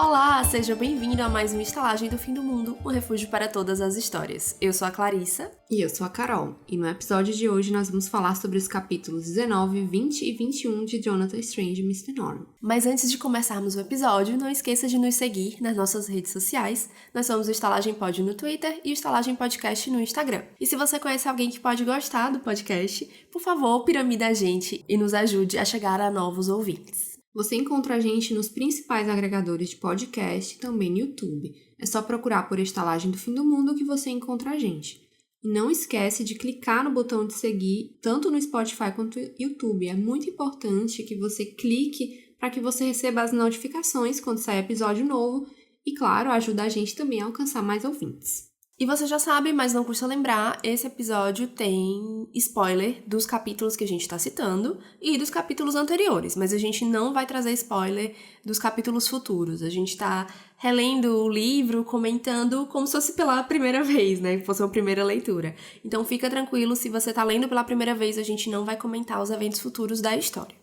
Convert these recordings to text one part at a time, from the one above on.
Olá, seja bem-vindo a mais uma Estalagem do Fim do Mundo, um refúgio para todas as histórias. Eu sou a Clarissa. E eu sou a Carol. E no episódio de hoje nós vamos falar sobre os capítulos 19, 20 e 21 de Jonathan Strange e Mr. Norrell. Mas antes de começarmos o episódio, não esqueça de nos seguir nas nossas redes sociais. Nós somos o Estalagem Pod no Twitter e o Estalagem Podcast no Instagram. E se você conhece alguém que pode gostar do podcast, por favor, piramida a gente e nos ajude a chegar a novos ouvintes. Você encontra a gente nos principais agregadores de podcast e também no YouTube. É só procurar por Estalagem do Fim do Mundo que você encontra a gente. E não esquece de clicar no botão de seguir, tanto no Spotify quanto no YouTube. É muito importante que você clique para que você receba as notificações quando sair episódio novo. E, claro, ajuda a gente também a alcançar mais ouvintes. E você já sabe, mas não custa lembrar, esse episódio tem spoiler dos capítulos que a gente tá citando e dos capítulos anteriores, mas a gente não vai trazer spoiler dos capítulos futuros. A gente tá relendo o livro, comentando como se fosse pela primeira vez, né? Que fosse uma primeira leitura. Então fica tranquilo, se você tá lendo pela primeira vez, a gente não vai comentar os eventos futuros da história.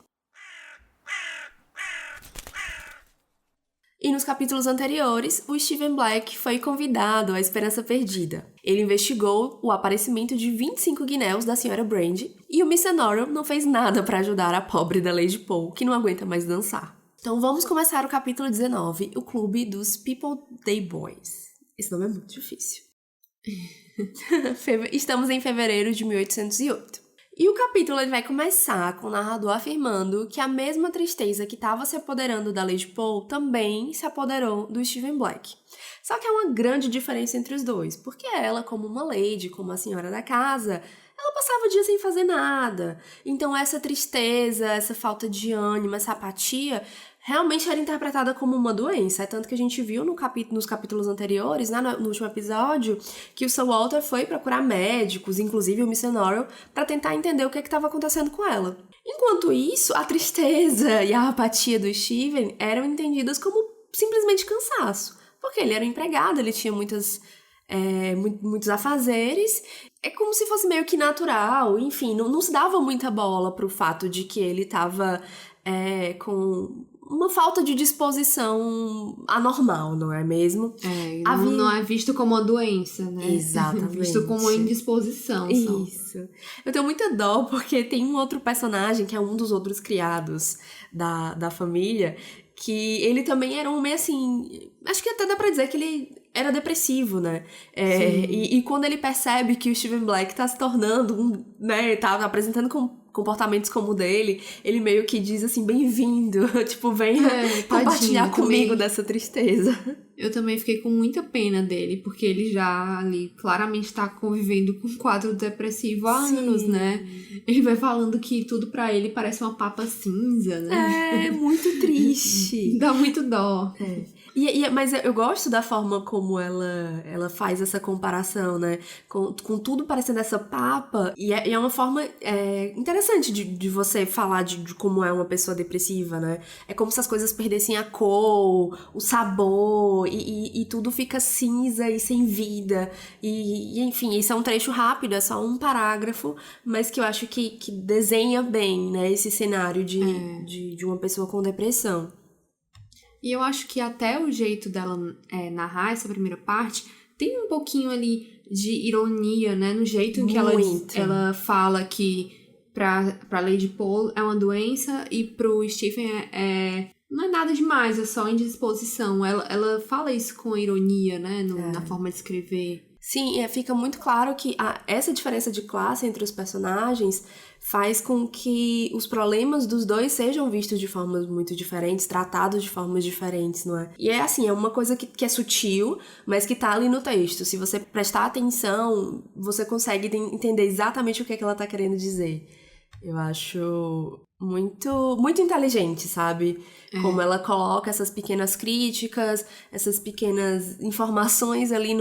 E nos capítulos anteriores, o Stephen Black foi convidado à Esperança Perdida. Ele investigou o aparecimento de 25 guinéus da Sra. Brandy e o Mr. Norrell não fez nada para ajudar a pobre da Lady Pole, que não aguenta mais dançar. Então vamos começar o capítulo 19, o Clube dos People Day Boys. Esse nome é muito difícil. Estamos em fevereiro de 1808. E o capítulo ele vai começar com o narrador afirmando que a mesma tristeza que estava se apoderando da Lady Pole também se apoderou do Stephen Black. Só que há uma grande diferença entre os dois, porque ela, como uma lady, como a senhora da casa, ela passava o dia sem fazer nada. Então essa tristeza, essa falta de ânimo, essa apatia, realmente era interpretada como uma doença. É tanto que a gente viu nos capítulos anteriores, né, no último episódio, que o Sir Walter foi procurar médicos, inclusive o Mr. Norrell, para tentar entender o que estava acontecendo com ela. Enquanto isso, a tristeza e a apatia do Stephen eram entendidas como simplesmente cansaço. Porque ele era um empregado, ele tinha muitos afazeres. É como se fosse meio que natural, enfim, não se dava muita bola pro fato de que ele estava com uma falta de disposição anormal, não é mesmo? Não é visto como uma doença, né? Exatamente. Visto como uma indisposição. Isso. Eu tenho muita dó porque tem um outro personagem que é um dos outros criados da família, que ele também era um meio assim... Acho que até dá pra dizer que ele era depressivo, né? E quando ele percebe que o Stephen Black tá se tornando tá apresentando comportamentos como o dele, ele meio que diz assim, bem-vindo, tipo, venha compartilhar comigo dessa tristeza. Eu também fiquei com muita pena dele, porque ele já ali claramente tá convivendo com um quadro depressivo há anos, né? Ele vai falando que tudo pra ele parece uma papa cinza, né? É, muito triste. Dá muito dó. Mas eu gosto da forma como ela faz essa comparação, né? Com tudo parecendo essa papa. E é uma forma interessante de você falar de como é uma pessoa depressiva, né? É como se as coisas perdessem a cor, o sabor, e tudo fica cinza e sem vida. E enfim, isso é um trecho rápido, é só um parágrafo, mas que eu acho que desenha bem, né? Esse cenário de uma pessoa com depressão. E eu acho que até o jeito dela narrar essa primeira parte tem um pouquinho ali de ironia, né? No jeito em que ela fala que pra Lady Pole é uma doença e pro Stephen não é nada demais, é só indisposição. Ela fala isso com ironia, né? Na forma de escrever. Sim, fica muito claro que essa diferença de classe entre os personagens faz com que os problemas dos dois sejam vistos de formas muito diferentes, tratados de formas diferentes, não é? E é assim, é uma coisa que é sutil, mas que tá ali no texto. Se você prestar atenção, você consegue entender exatamente o que ela tá querendo dizer. Eu acho muito, muito inteligente, sabe? Como ela coloca essas pequenas críticas, essas pequenas informações ali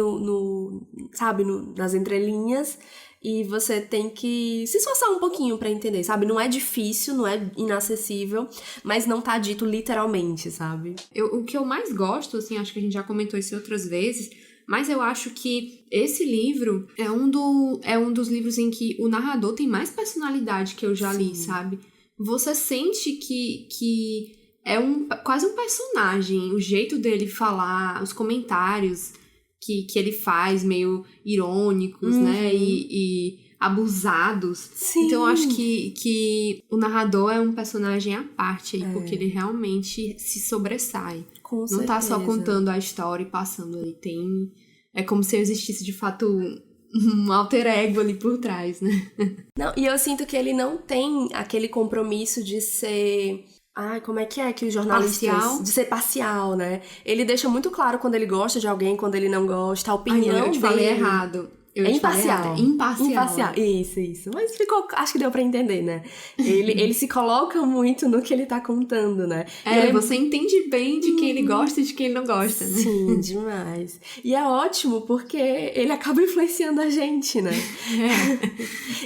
nas entrelinhas, e você tem que se esforçar um pouquinho pra entender, sabe? Não é difícil, não é inacessível, mas não tá dito literalmente, sabe? O que eu mais gosto, assim, acho que a gente já comentou isso outras vezes, mas eu acho que esse livro é um dos livros em que o narrador tem mais personalidade que eu já li, sabe? Você sente que é quase um personagem, o jeito dele falar, os comentários que ele faz, meio irônicos, né? E abusados. Sim. Então eu acho que o narrador é um personagem à parte aí, porque ele realmente se sobressai. Com Não certeza. tá só contando a história e passando ali. É como se existisse de fato um alter ego ali por trás, né? Não, e eu sinto que ele não tem aquele compromisso de ser... Ai, como é que os jornalistas... Parcial? De ser parcial, né? Ele deixa muito claro quando ele gosta de alguém, quando ele não gosta, a opinião eu te dele... falei errado. É imparcial. Imparcial. Isso. Mas acho que deu pra entender, né? Ele se coloca muito no que ele tá contando, né? Você entende bem de quem ele gosta e de quem ele não gosta, né? Sim, demais. E é ótimo porque ele acaba influenciando a gente, né?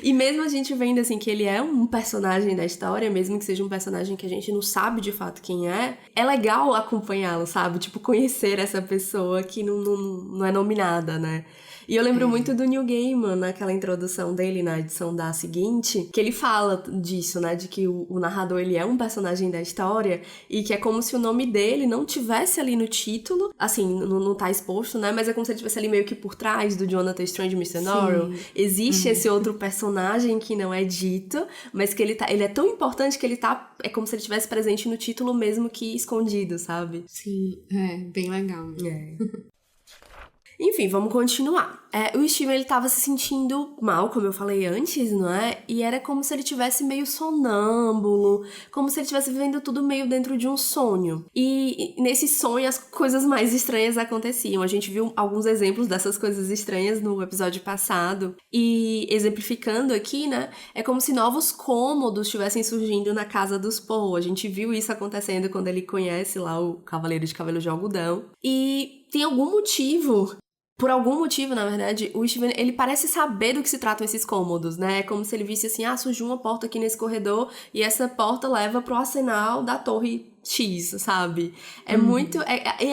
E mesmo a gente vendo, assim, que ele é um personagem da história, mesmo que seja um personagem que a gente não sabe de fato quem é legal acompanhá-lo, sabe? Tipo, conhecer essa pessoa que não é nominada, né? E eu lembro muito do Neil Gaiman, naquela introdução dele, na edição da seguinte, que ele fala disso, né? De que o narrador, ele é um personagem da história e que é como se o nome dele não tivesse ali no título, assim, não tá exposto, né? Mas é como se ele estivesse ali meio que por trás do Jonathan Strange e Mr. Norrell. Existe esse outro personagem que não é dito, mas que ele é tão importante que é como se ele estivesse presente no título mesmo que escondido, sabe? Sim, bem legal. Enfim, vamos continuar. O Steven, ele tava se sentindo mal, como eu falei antes, não é? E era como se ele tivesse meio sonâmbulo, como se ele estivesse vivendo tudo meio dentro de um sonho. E nesse sonho as coisas mais estranhas aconteciam. A gente viu alguns exemplos dessas coisas estranhas no episódio passado. E exemplificando aqui, né? É como se novos cômodos estivessem surgindo na casa dos Poe. A gente viu isso acontecendo quando ele conhece lá o Cavaleiro de Cabelo de Algodão. E tem algum motivo... Por algum motivo, na verdade, o Steven, ele parece saber do que se tratam esses cômodos, né? É como se ele visse assim, surgiu uma porta aqui nesse corredor e essa porta leva pro arsenal da torre X, sabe? É muito...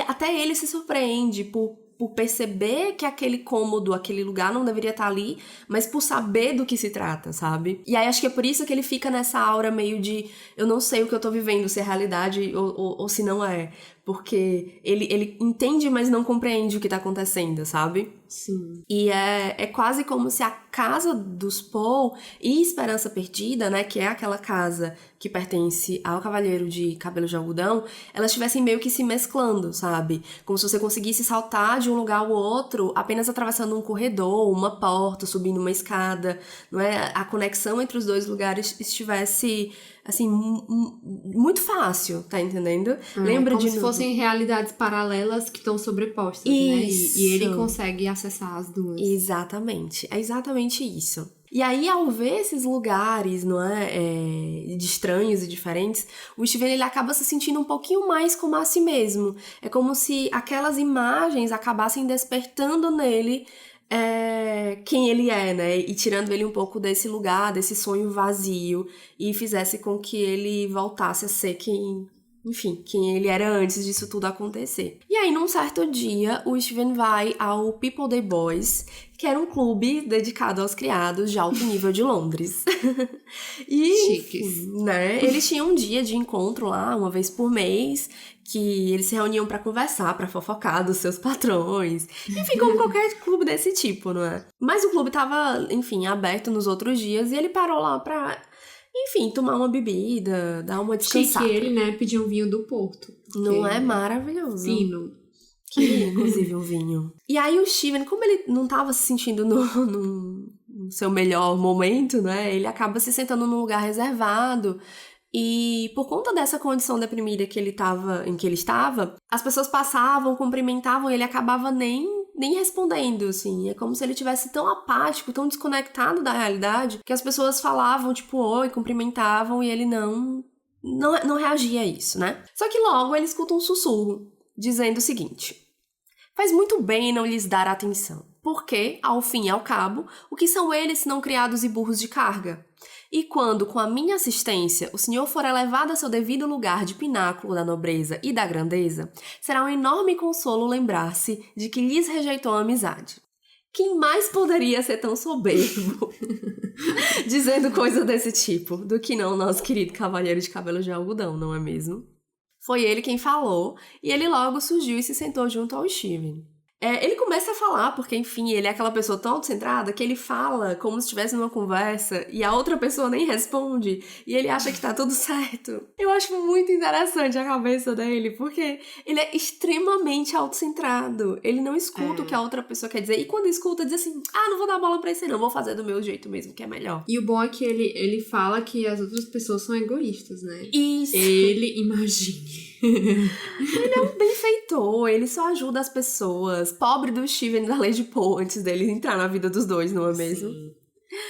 até ele se surpreende por perceber que aquele cômodo, aquele lugar não deveria estar ali, mas por saber do que se trata, sabe? E aí acho que é por isso que ele fica nessa aura meio de eu não sei o que eu tô vivendo, se é realidade ou se não é. Porque ele entende, mas não compreende o que tá acontecendo, sabe? Sim. E é quase como se a casa dos Poe e Esperança Perdida, né, que é aquela casa que pertence ao Cavaleiro de Cabelo de Algodão, elas estivessem meio que se mesclando, sabe? Como se você conseguisse saltar de um lugar ao outro apenas atravessando um corredor, uma porta, subindo uma escada, não é? A conexão entre os dois lugares estivesse... assim, muito fácil, tá entendendo? Lembra como de se fossem realidades paralelas que estão sobrepostas, isso. Né? E ele consegue acessar as duas. Exatamente, é exatamente isso. E aí, ao ver esses lugares, não é, de estranhos e diferentes, o Steven, ele acaba se sentindo um pouquinho mais como a si mesmo. É como se aquelas imagens acabassem despertando nele quem ele é, né? E tirando ele um pouco desse lugar, desse sonho vazio, e fizesse com que ele voltasse a ser quem ele era antes disso tudo acontecer. E aí, num certo dia, o Steven vai ao People Day Boys, que era um clube dedicado aos criados de alto nível de Londres. E, chiques. Né? Eles tinham um dia de encontro lá, uma vez por mês, que eles se reuniam pra conversar, pra fofocar dos seus patrões. Enfim, como qualquer clube desse tipo, não é? Mas o clube tava, enfim, aberto nos outros dias e ele parou lá pra, enfim, tomar uma bebida, dar uma descansada. Chique ele, né, pediu um vinho do Porto. Não é maravilhoso? Fino. Queria, inclusive, o vinho. E aí o Steven, como ele não tava se sentindo no seu melhor momento, né? Ele acaba se sentando num lugar reservado. E por conta dessa condição deprimida em que ele estava, as pessoas passavam, cumprimentavam e ele acabava nem respondendo, assim. É como se ele tivesse tão apático, tão desconectado da realidade, que as pessoas falavam, tipo, oi, cumprimentavam, e ele não reagia a isso, né? Só que logo ele escuta um sussurro, dizendo o seguinte: faz muito bem não lhes dar atenção, porque, ao fim e ao cabo, o que são eles senão criados e burros de carga? E quando, com a minha assistência, o senhor for elevado a seu devido lugar de pináculo da nobreza e da grandeza, será um enorme consolo lembrar-se de que lhes rejeitou a amizade. Quem mais poderia ser tão soberbo dizendo coisa desse tipo do que não o nosso querido Cavaleiro de Cabelo de Algodão, não é mesmo? Foi ele quem falou, e ele logo surgiu e se sentou junto ao Steven. Ele começa a falar, porque, enfim, ele é aquela pessoa tão autocentrada que ele fala como se estivesse numa conversa e a outra pessoa nem responde e ele acha que tá tudo certo. Eu acho muito interessante a cabeça dele, porque ele é extremamente autocentrado. Ele não escuta o que a outra pessoa quer dizer e quando escuta, diz assim, não vou dar bola pra isso não, vou fazer do meu jeito mesmo, que é melhor. E o bom é que ele fala que as outras pessoas são egoístas, né? Isso! Ele, imagine. Ele é um benfeitor, ele só ajuda as pessoas. Pobre do Steven e da Lady Paul antes dele entrar na vida dos dois, não é mesmo? Sim.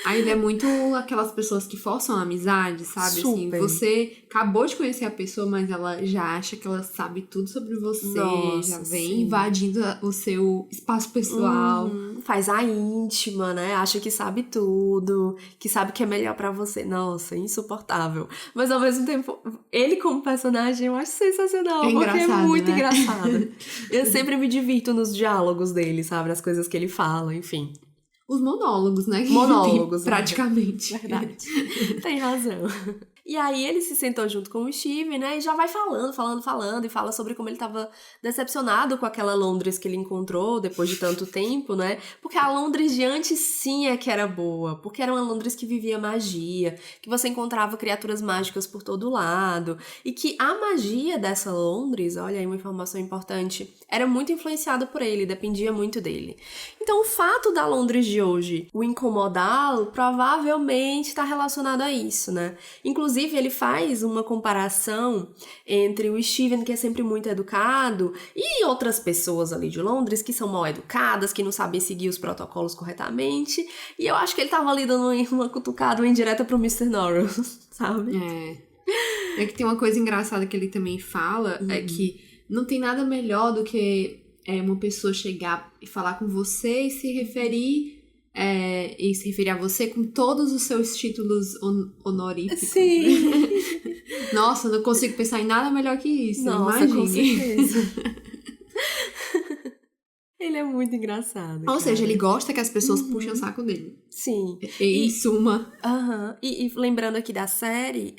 Aí ele é muito aquelas pessoas que forçam a amizade, sabe? Super. Assim, você acabou de conhecer a pessoa, mas ela já acha que ela sabe tudo sobre você. Nossa, já vem sim. invadindo o seu espaço pessoal. Faz a íntima, né? Acha que sabe tudo, que sabe o que é melhor pra você. Nossa, insuportável. Mas ao mesmo tempo, ele como personagem eu acho sensacional, É porque é engraçado, muito né? engraçado. Eu sempre me divirto nos diálogos dele, sabe? Nas coisas que ele fala, enfim. Os monólogos, né? Que Monólogos, tem, praticamente. Verdade. Tem razão. E aí ele se sentou junto com o Steve, né? E já vai falando, e fala sobre como ele tava decepcionado com aquela Londres que ele encontrou depois de tanto tempo, né? Porque a Londres de antes sim é que era boa. Porque era uma Londres que vivia magia, que você encontrava criaturas mágicas por todo lado. E que a magia dessa Londres, olha aí uma informação importante, era muito influenciada por ele, dependia muito dele. Então o fato da Londres de hoje o incomodá-lo provavelmente está relacionado a isso, né? Inclusive, ele faz uma comparação entre o Steven, que é sempre muito educado, e outras pessoas ali de Londres que são mal educadas, que não sabem seguir os protocolos corretamente. E eu acho que ele tava ali dando uma cutucada, uma indireta pro Mr. Norrell, sabe? É que tem uma coisa engraçada que ele também fala, é que não tem nada melhor do que uma pessoa chegar e falar com você e se referir a você com todos os seus títulos honoríficos. Sim! Nossa, não consigo pensar em nada melhor que isso. Nossa, imagine. com certeza. Ele é muito engraçado. Ou seja, ele gosta que as pessoas puxem o saco dele. Sim. Em suma. E lembrando aqui da série,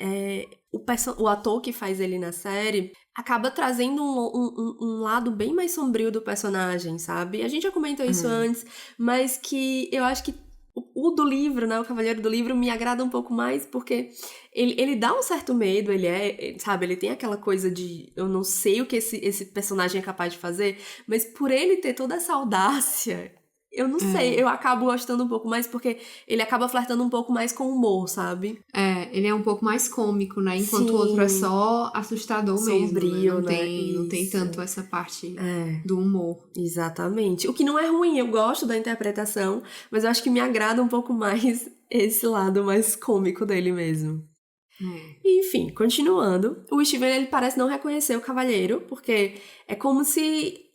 o ator que faz ele na série acaba trazendo um lado bem mais sombrio do personagem, sabe? A gente já comentou isso antes, mas que eu acho que o do livro, né, o Cavaleiro do Livro, me agrada um pouco mais, porque ele dá um certo medo, sabe, ele tem aquela coisa de eu não sei o que esse personagem é capaz de fazer, mas por ele ter toda essa audácia, eu não sei, eu acabo gostando um pouco mais, porque ele acaba flertando um pouco mais com o humor, sabe? Ele é um pouco mais cômico, né? Enquanto o outro é só assustador sombrio, mesmo, né? Não tem tanto essa parte do humor. Exatamente. O que não é ruim, eu gosto da interpretação, mas eu acho que me agrada um pouco mais esse lado mais cômico dele mesmo. Enfim, continuando, o Steven ele parece não reconhecer o Cavalheiro, porque é como se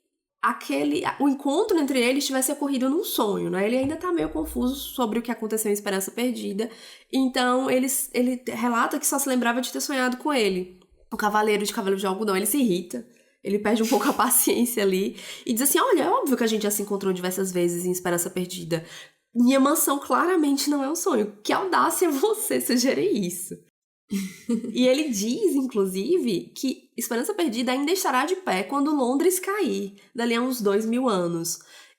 o encontro entre eles tivesse ocorrido num sonho, né? Ele ainda tá meio confuso sobre o que aconteceu em Esperança Perdida, então ele relata que só se lembrava de ter sonhado com ele. O Cavaleiro de Cabelo de Algodão, ele se irrita, ele perde um pouco a paciência ali, e diz assim, olha, é óbvio que a gente já se encontrou diversas vezes em Esperança Perdida. Minha mansão claramente não é um sonho. Que audácia você sugerir isso. E ele diz, inclusive, que Esperança Perdida ainda estará de pé quando Londres cair, dali a uns 2000 anos.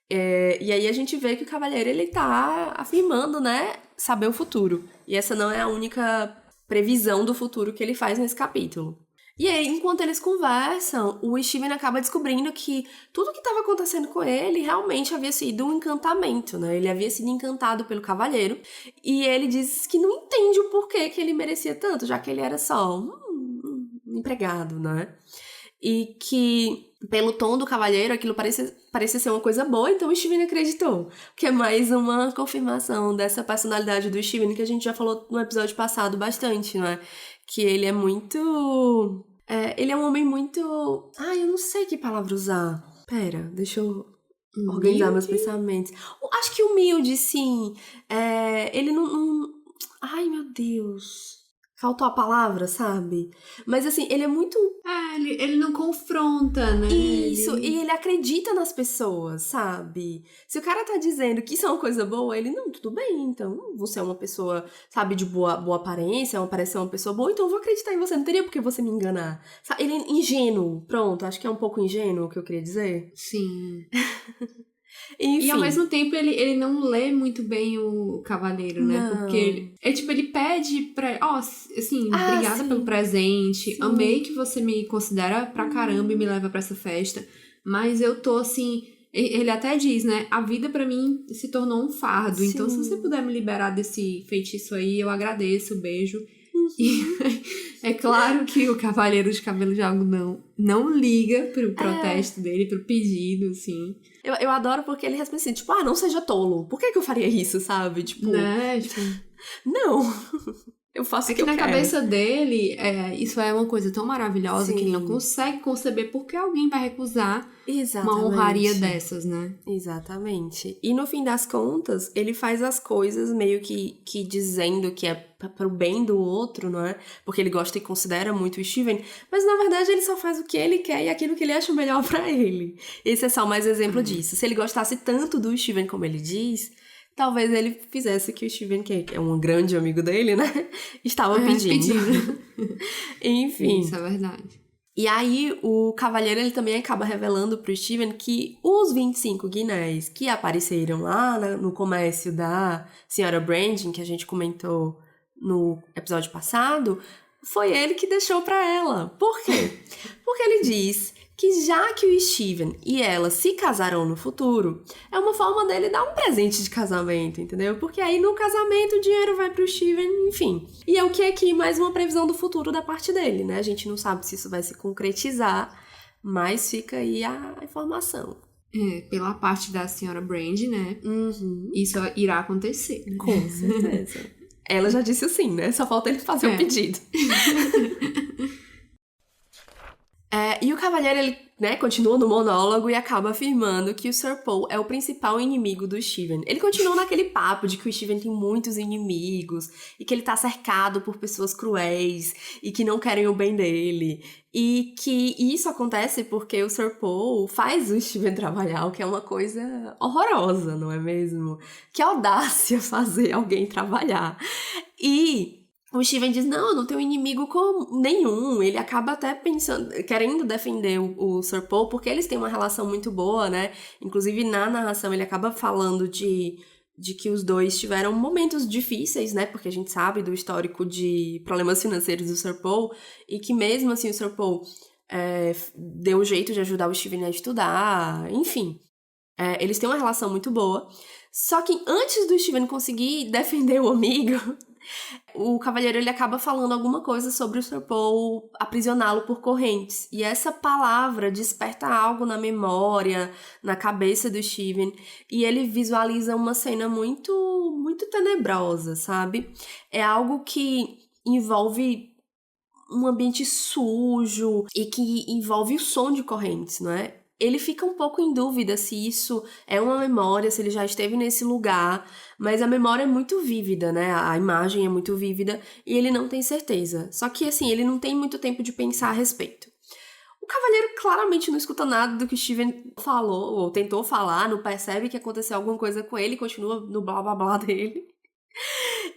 E aí a gente vê que o Cavaleiro, ele tá afirmando, né, saber o futuro. E essa não é a única previsão do futuro que ele faz nesse capítulo. E aí, enquanto eles conversam, o Steven acaba descobrindo que tudo que estava acontecendo com ele realmente havia sido um encantamento, né? Ele havia sido encantado pelo Cavaleiro. E ele diz que não entende o porquê que ele merecia tanto, já que ele era só um empregado, né? E que, pelo tom do Cavaleiro, aquilo parecia ser uma coisa boa, então o Steven acreditou. Que é mais uma confirmação dessa personalidade do Steven, que a gente já falou no episódio passado bastante, não é? Que ele é muito... ele é um homem muito... eu não sei que palavra usar. Pera, deixa eu organizar meus pensamentos. Acho que humilde, sim. Ele não... Ai, meu Deus. Faltou a palavra, sabe? Mas assim, ele é muito... Ele não confronta, né? Isso, e ele acredita nas pessoas, sabe? Se o cara tá dizendo que isso é uma coisa boa, ele, não, tudo bem, então você é uma pessoa, sabe, de boa aparência, parece uma pessoa boa, então eu vou acreditar em você, não teria por que você me enganar. Ele é ingênuo, pronto, acho que é um pouco ingênuo o que eu queria dizer. Sim. Enfim. E ao mesmo tempo ele não lê muito bem o cavaleiro, né? Não. Porque ele pede pra... assim, obrigada sim. pelo presente. Sim. Amei que você me considera pra caramba e me leva pra essa festa. Mas eu tô assim... Ele até diz, né? A vida pra mim se tornou um fardo. Sim. Então, se você puder me liberar desse feitiço aí, eu agradeço, beijo. E é claro que o Cavaleiro de Cabelo de Algodão não liga pro protesto dele, pro pedido, assim. Eu adoro porque ele responde assim, tipo, não seja tolo. Por que eu faria isso, sabe? Tipo, né? Tipo, não. Eu faço o que eu quero. É que na cabeça dele, isso é uma coisa tão maravilhosa que ele não consegue conceber por que alguém vai recusar uma honraria dessas, né? Exatamente. E no fim das contas, ele faz as coisas meio que dizendo que é pro bem do outro, não é? Porque ele gosta e considera muito o Steven, mas na verdade ele só faz o que ele quer e aquilo que ele acha melhor pra ele. Esse é só mais exemplo disso. Se ele gostasse tanto do Steven como ele diz... Talvez ele fizesse o que o Steven, que é um grande amigo dele, né? Estava pedindo. Enfim. Isso é verdade. E aí, o Cavalheiro, ele também acaba revelando pro Steven que os 25 guinéis que apareceram lá no comércio da Senhora Brandon, que a gente comentou no episódio passado, foi ele que deixou pra ela. Por quê? Porque ele diz... que já que o Steven e ela se casarão no futuro, é uma forma dele dar um presente de casamento, entendeu? Porque aí no casamento o dinheiro vai pro Steven, enfim. E é o que é aqui mais uma previsão do futuro da parte dele, né? A gente não sabe se isso vai se concretizar, mas fica aí a informação. Pela parte da senhora Brand, né? Uhum. Isso irá acontecer. Né? Com certeza. Ela já disse o sim, né? Só falta ele fazer o pedido. E o Cavalheiro, ele, né, continua no monólogo e acaba afirmando que o Sir Paul é o principal inimigo do Steven. Ele continua naquele papo de que o Steven tem muitos inimigos e que ele tá cercado por pessoas cruéis e que não querem o bem dele. E que isso acontece porque o Sir Paul faz o Steven trabalhar, o que é uma coisa horrorosa, não é mesmo? Que audácia fazer alguém trabalhar. E... o Steven diz, não tenho inimigo nenhum. Ele acaba até pensando, querendo defender o Sir Paul, porque eles têm uma relação muito boa, né? Inclusive, na narração, ele acaba falando de que os dois tiveram momentos difíceis, né? Porque a gente sabe do histórico de problemas financeiros do Sir Paul, e que mesmo assim o Sir Paul deu um jeito de ajudar o Steven a estudar, enfim. Eles têm uma relação muito boa. Só que antes do Steven conseguir defender o amigo... o Cavalheiro, ele acaba falando alguma coisa sobre o Sir Paul aprisioná-lo por correntes. E essa palavra desperta algo na memória, na cabeça do Steven. E ele visualiza uma cena muito, muito tenebrosa, sabe? É algo que envolve um ambiente sujo e que envolve o som de correntes, não é? Ele fica um pouco em dúvida se isso é uma memória, se ele já esteve nesse lugar, mas a memória é muito vívida, né? A imagem é muito vívida e ele não tem certeza. Só que, assim, ele não tem muito tempo de pensar a respeito. O Cavalheiro claramente não escuta nada do que o Steven falou ou tentou falar, não percebe que aconteceu alguma coisa com ele, continua no blá blá blá dele.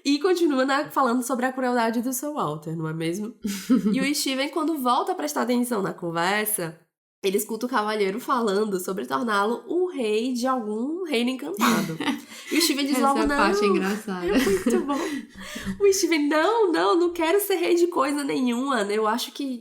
E continua falando sobre a crueldade do Sir Walter, não é mesmo? E o Steven, quando volta a prestar atenção na conversa... ele escuta o Cavalheiro falando sobre torná-lo o rei de algum reino encantado. E o Steven diz logo, não... essa parte é engraçada. É muito bom. O Steven, não quero ser rei de coisa nenhuma. Eu acho que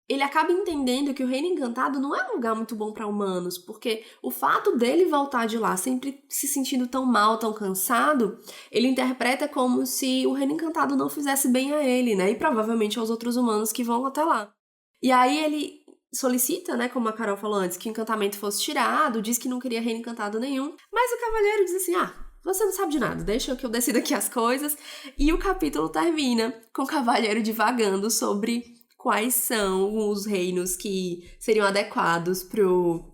ele acaba entendendo que o reino encantado não é um lugar muito bom para humanos, porque o fato dele voltar de lá sempre se sentindo tão mal, tão cansado, ele interpreta como se o reino encantado não fizesse bem a ele, né? E provavelmente aos outros humanos que vão até lá. E aí ele solicita, né, como a Carol falou antes, que o encantamento fosse tirado, diz que não queria reino encantado nenhum, mas o Cavalheiro diz assim, você não sabe de nada, deixa que eu decida aqui as coisas, e o capítulo termina com o Cavalheiro divagando sobre quais são os reinos que seriam adequados pro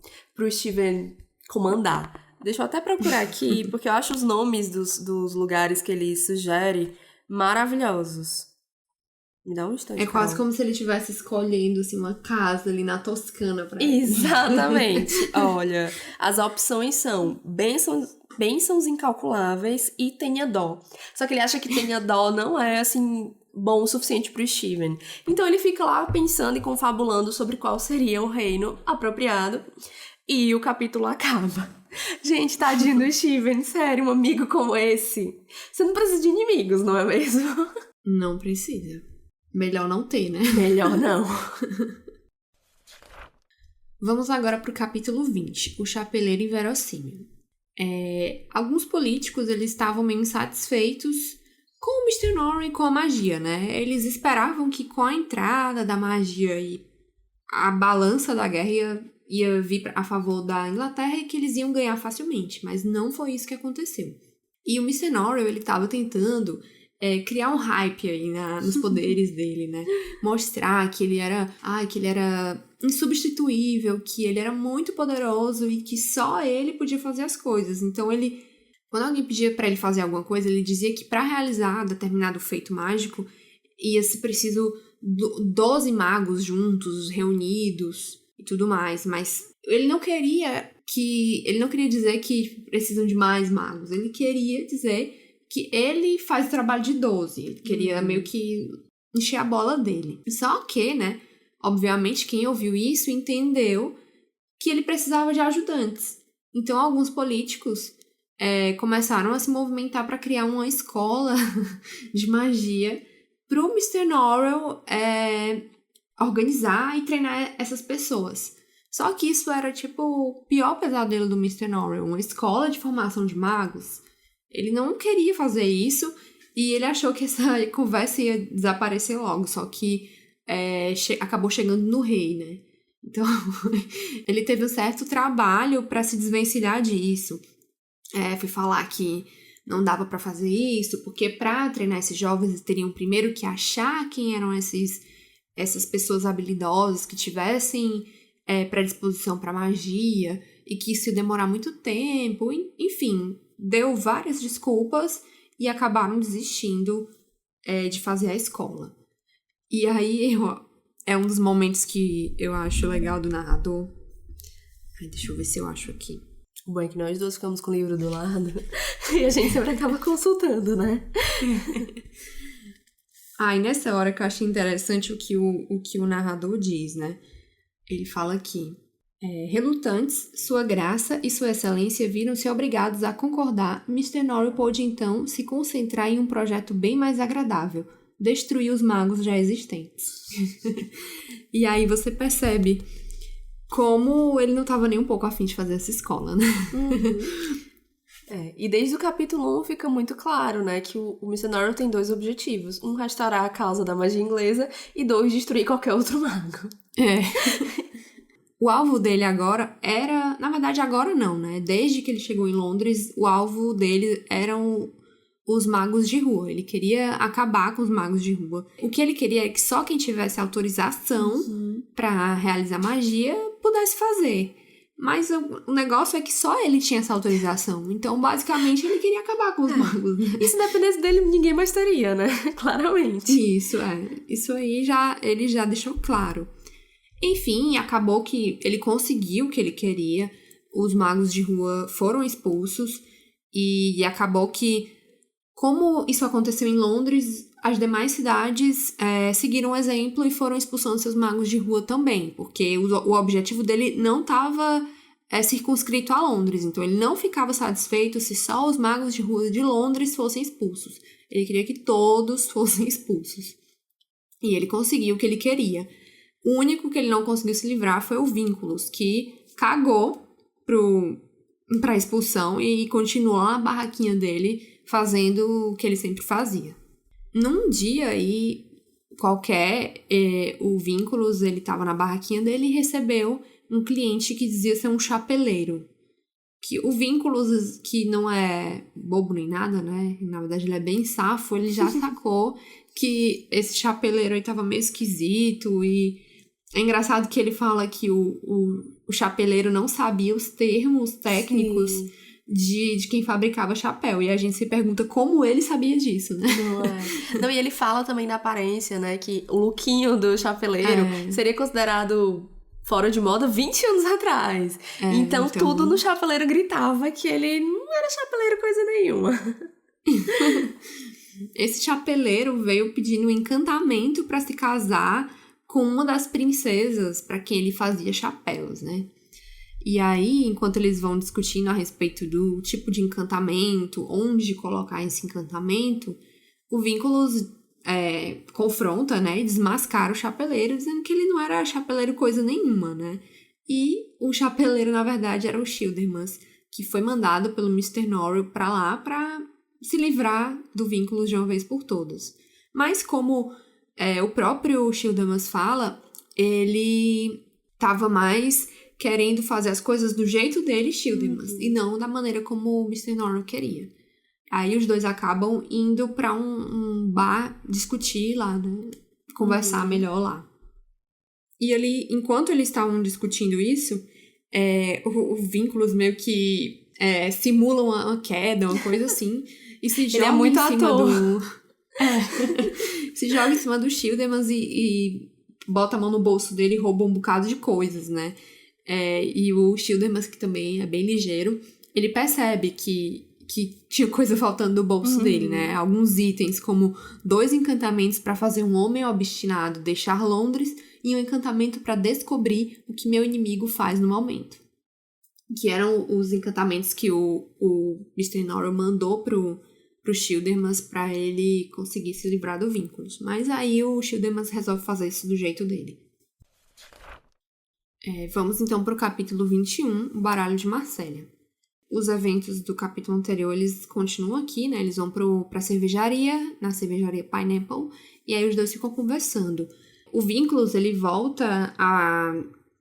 Steven comandar. Deixa eu até procurar aqui, porque eu acho os nomes dos lugares que ele sugere maravilhosos. Me dá um instante. É quase Carol. como se ele estivesse escolhendo assim, uma casa ali na Toscana pra ele. Exatamente. Olha, as opções são bênçãos incalculáveis e tenha dó. Só que ele acha que tenha dó não é, assim, bom o suficiente pro Steven. Então ele fica lá pensando e confabulando sobre qual seria o reino apropriado. E o capítulo acaba. Gente, tadinho do Steven, sério, um amigo como esse. Você não precisa de inimigos, não é mesmo? Não precisa. Melhor não ter, né? Melhor não. Vamos agora pro capítulo 20, o chapeleiro inverossímil. Alguns políticos, eles estavam meio insatisfeitos com o Mr. Norrell e com a magia, né? Eles esperavam que com a entrada da magia e a balança da guerra ia vir a favor da Inglaterra e que eles iam ganhar facilmente, mas não foi isso que aconteceu. E o Mr. Norrell, ele estava tentando criar um hype aí nos poderes dele, né? Mostrar que ele era insubstituível, que ele era muito poderoso e que só ele podia fazer as coisas. Então quando alguém pedia para ele fazer alguma coisa, ele dizia que para realizar determinado feito mágico ia ser preciso 12 magos juntos, reunidos e tudo mais, mas ele não queria dizer que precisam de mais magos, ele queria dizer que ele faz o trabalho de 12, ele queria meio que encher a bola dele. Só que, né, obviamente quem ouviu isso entendeu que ele precisava de ajudantes. Então alguns políticos começaram a se movimentar para criar uma escola de magia para o Mr. Norrell organizar e treinar essas pessoas. Só que isso era tipo o pior pesadelo do Mr. Norrell, uma escola de formação de magos. Ele não queria fazer isso e ele achou que essa conversa ia desaparecer logo, só que acabou chegando no rei, né? Então, ele teve um certo trabalho para se desvencilhar disso. Foi falar que não dava para fazer isso, porque para treinar esses jovens, eles teriam primeiro que achar quem eram essas pessoas habilidosas que tivessem predisposição para magia e que isso ia demorar muito tempo. Enfim, deu várias desculpas e acabaram desistindo de fazer a escola. E aí é um dos momentos que eu acho legal do narrador. Deixa eu ver se eu acho aqui. O bom é que nós duas ficamos com o livro do lado e a gente sempre acaba consultando, né? E nessa hora que eu achei interessante o que o narrador diz, né? Ele fala aqui: relutantes, sua graça e sua excelência viram-se obrigados a concordar. Mr. Norrell pôde então se concentrar em um projeto bem mais agradável: destruir os magos já existentes. E aí você percebe como ele não estava nem um pouco afim de fazer essa escola, né? E desde o capítulo 1 fica muito claro, né, que o Mr. Norrell tem 2 objetivos. 1, restaurar a causa da magia inglesa e 2, destruir qualquer outro mago. O alvo dele agora era... Na verdade, agora não, né? Desde que ele chegou em Londres, o alvo dele eram os magos de rua. Ele queria acabar com os magos de rua. O que ele queria é que só quem tivesse autorização para realizar magia pudesse fazer. Mas o negócio é que só ele tinha essa autorização. Então, basicamente, ele queria acabar com os magos. Né? E se dependesse dele, ninguém mais teria, né? Claramente. Isso aí ele já deixou claro. Enfim, acabou que ele conseguiu o que ele queria. Os magos de rua foram expulsos. E acabou que, como isso aconteceu em Londres, as demais cidades seguiram o exemplo e foram expulsando seus magos de rua também. Porque o objetivo dele não estava circunscrito a Londres. Então, ele não ficava satisfeito se só os magos de rua de Londres fossem expulsos. Ele queria que todos fossem expulsos. E ele conseguiu o que ele queria. O único que ele não conseguiu se livrar foi o Vínculos, que cagou pra expulsão e continuou na barraquinha dele fazendo o que ele sempre fazia. Num dia aí qualquer, o Vínculos, ele estava na barraquinha dele e recebeu um cliente que dizia ser um chapeleiro. Que o Vínculos, que não é bobo nem nada, né? Na verdade, ele é bem safo, ele já sacou que esse chapeleiro aí estava meio esquisito e é engraçado que ele fala que o chapeleiro não sabia os termos técnicos de quem fabricava chapéu. E a gente se pergunta como ele sabia disso, né? Não é. Não, e ele fala também da aparência, né? Que o lookinho do chapeleiro seria considerado fora de moda 20 anos atrás. Então, tudo no chapeleiro gritava que ele não era chapeleiro coisa nenhuma. Esse chapeleiro veio pedindo um encantamento para se casar com uma das princesas para quem ele fazia chapéus, né? E aí, enquanto eles vão discutindo a respeito do tipo de encantamento, onde colocar esse encantamento, o Vínculos confronta, né, e desmascara o chapeleiro, dizendo que ele não era chapeleiro coisa nenhuma, né? E o chapeleiro, na verdade, era o Childermas, que foi mandado pelo Mr. Norrell pra lá pra se livrar do Vínculos de uma vez por todas. Mas como o próprio Childermas fala, ele tava mais querendo fazer as coisas do jeito dele, Childermas, e não da maneira como o Mr. Norrell queria. Aí os dois acabam indo pra um bar discutir lá, né? Conversar melhor lá. E ali, enquanto eles estavam discutindo isso, o Vínculos meio que simula uma queda, uma coisa assim, e se joga Ele é muito em cima ator. se joga em cima do Childermas e bota a mão no bolso dele e rouba um bocado de coisas, né? E o Childermas, que também é bem ligeiro, ele percebe que tinha coisa faltando do bolso dele, né? Alguns itens, como 2 encantamentos para fazer um homem obstinado deixar Londres e um encantamento para descobrir o que meu inimigo faz no momento. Que eram os encantamentos que o Mr. Norrell mandou pro Childermas para ele conseguir se livrar do Vínculos. Mas aí o Childermas resolve fazer isso do jeito dele. Vamos então pro capítulo 21, o Baralho de Marselha. Os eventos do capítulo anterior, eles continuam aqui, né? Eles vão pra cervejaria, na cervejaria Pineapple, e aí os dois ficam conversando. O Vínculos, ele volta a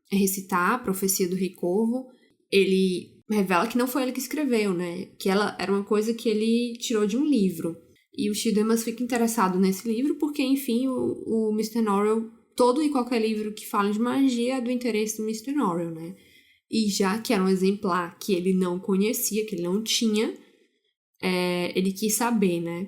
recitar a profecia do Rei Corvo. Ele revela que não foi ele que escreveu, né? Que ela era uma coisa que ele tirou de um livro. E o Childermas fica interessado nesse livro porque, enfim, o Mr. Norrell, todo e qualquer livro que fala de magia é do interesse do Mr. Norrell, né? E já que era um exemplar que ele não conhecia, que ele não tinha, ele quis saber, né?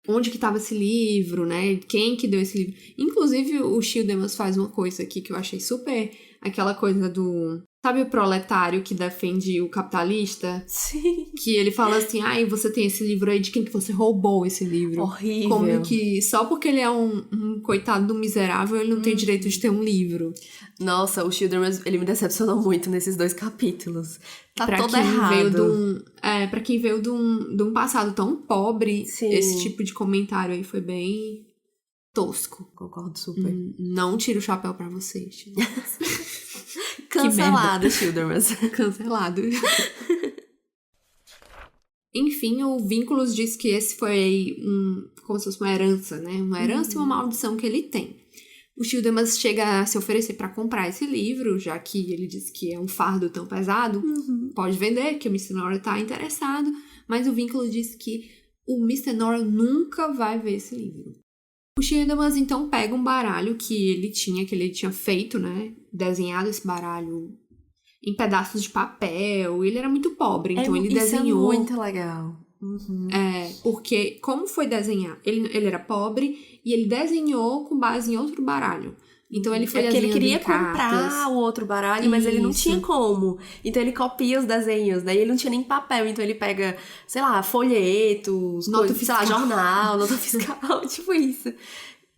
Onde que estava esse livro, né? Quem que deu esse livro. Inclusive, o Childermas faz uma coisa aqui que eu achei super... Aquela coisa do... Sabe o proletário que defende o capitalista? Sim. Que ele fala assim, você tem esse livro aí, de quem que você roubou esse livro? Horrível. Como que só porque ele é um coitado do miserável, ele não tem direito de ter um livro. Nossa, o Childermas, ele me decepcionou muito nesses 2 capítulos. Tá todo errado. Pra quem veio de um passado tão pobre, Sim. Esse tipo de comentário aí foi bem tosco. Concordo super. Não tiro o chapéu pra vocês. Cancelado, Childermas. Cancelado. Enfim, o Vínculos diz que esse foi como se fosse uma herança, né? Uma herança e uma maldição que ele tem. O Childermas chega a se oferecer para comprar esse livro, já que ele diz que é um fardo tão pesado. Pode vender, que o Mr. Norrell tá interessado. Mas o Vínculos diz que o Mr. Norrell nunca vai ver esse livro. O Childermas, então, pega um baralho que ele tinha feito, né? Desenhado esse baralho em pedaços de papel. Ele era muito pobre, então ele desenhou... Isso é muito legal. Porque como foi desenhar? Ele era pobre e ele desenhou com base em outro baralho. Então ele foi desenhando porque ele queria cartas. comprar o outro baralho, mas ele não tinha como. Então ele copia os desenhos, daí ele não tinha nem papel, então ele pega, sei lá, folhetos, Nota coisas, sei lá, jornal, nota fiscal, tipo isso.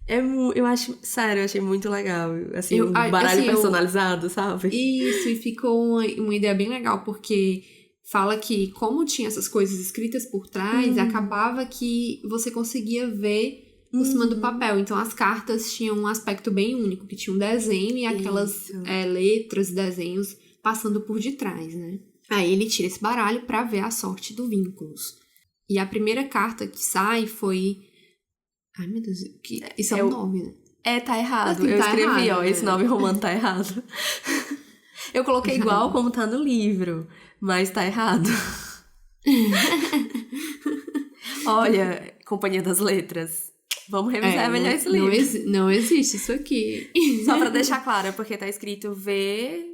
Eu acho, sério, eu achei muito legal, assim, um baralho personalizado, sabe? Isso, e ficou uma ideia bem legal, porque fala que como tinha essas coisas escritas por trás, acabava que você conseguia ver por cima do papel. Então, as cartas tinham um aspecto bem único, que tinha um desenho e aquelas letras e desenhos passando por detrás, né? Aí ele tira esse baralho pra ver a sorte do Vínculos. E a primeira carta que sai foi... Ai, meu Deus, isso é um nome, né? Tá errado. Assim, Eu tá escrevi, errado, né? esse nome romano tá errado. Eu coloquei igual como tá no livro, mas tá errado. Olha, Companhia das Letras, vamos revisar melhor esse livro. Não existe isso aqui. Só pra deixar claro, é porque tá escrito V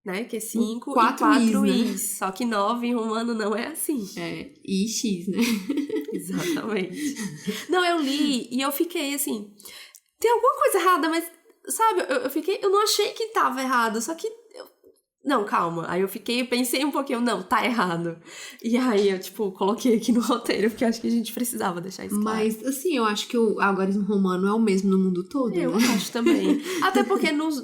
né? Que é 5 e 4 4 is, né? is. Só que 9 em romano não é assim. É, I, X, né? Exatamente. Não, eu li e eu fiquei assim... Tem alguma coisa errada, mas... Sabe, eu fiquei... Eu não achei que tava errado, só que... Não, calma. Aí eu pensei um pouquinho, não, tá errado. E aí eu, tipo, coloquei aqui no roteiro, porque eu acho que a gente precisava deixar isso claro. Mas, assim, eu acho que o algarismo romano é o mesmo no mundo todo, Eu né? acho também. Até porque nas